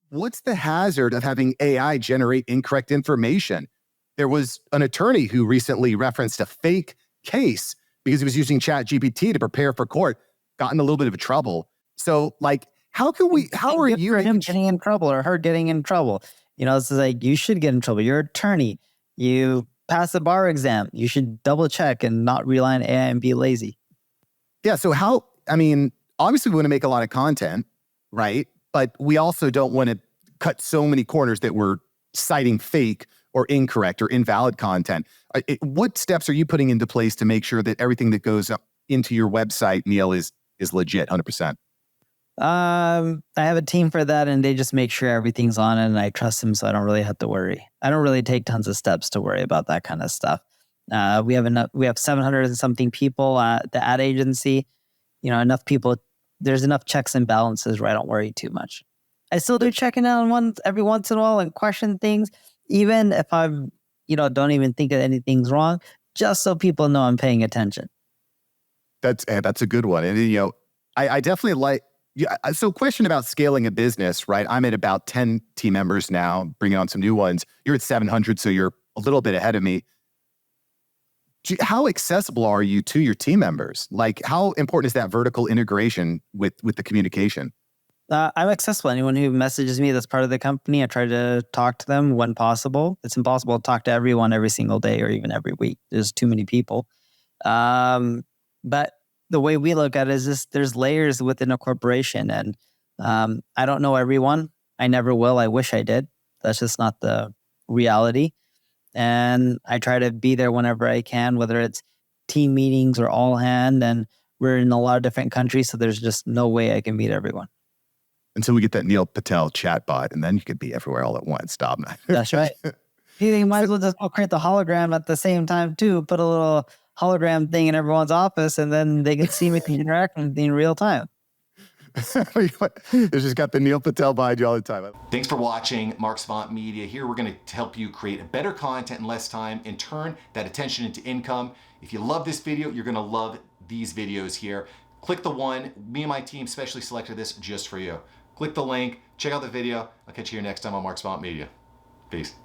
what's the hazard of having AI generate incorrect information? There was an attorney who recently referenced a fake case because he was using ChatGPT to prepare for court, got in a little bit of trouble. So, like, how are you him getting in trouble or her getting in trouble? You know, it's like, you should get in trouble. You're an attorney. You pass the bar exam. You should double check and not rely on AI and be lazy. Yeah. So obviously we want to make a lot of content, right? But we also don't want to cut so many corners that we're citing fake or incorrect or invalid content. What steps are you putting into place to make sure that everything that goes up into your website, Neil, is legit 100%? I have a team for that, and they just make sure everything's on it, and I trust them, so I don't really have to worry. I don't really take tons of steps to worry about that kind of stuff. We have 700 and something people at the ad agency. You know, enough people. There's enough checks and balances where I don't worry too much. I still do checking on every once in a while and question things, even if I'm, don't even think that anything's wrong, just so people know I'm paying attention. That's a good one. And, I definitely like, so question about scaling a business, right? I'm at about 10 team members now, bringing on some new ones. You're at 700, so you're a little bit ahead of me. How accessible are you to your team members? Like, how important is that vertical integration with the communication? I'm accessible. Anyone who messages me that's part of the company, I try to talk to them when possible. It's impossible to talk to everyone every single day or even every week. There's too many people. But the way we look at it is just, there's layers within a corporation, and I don't know everyone. I never will. I wish I did. That's just not the reality. And I try to be there whenever I can, whether it's team meetings or all hand. And we're in a lot of different countries, so there's just no way I can meet everyone. Until we get that Neil Patel chatbot, and then you could be everywhere all at once. Stop. That's right. You might as well just create the hologram at the same time too. Put a little hologram thing in everyone's office, and then they can see me interact in real time. It's just got the Neil Patel behind you all the time. Thanks for watching Mark Svant Media. Here we're going to help you create better content in less time and turn that attention into income. If you love this video, you're going to love these videos here. Click the one. Me and my team specially selected this just for you. Click the link. Check out the video. I'll catch you here next time on Mark Svant Media. Peace.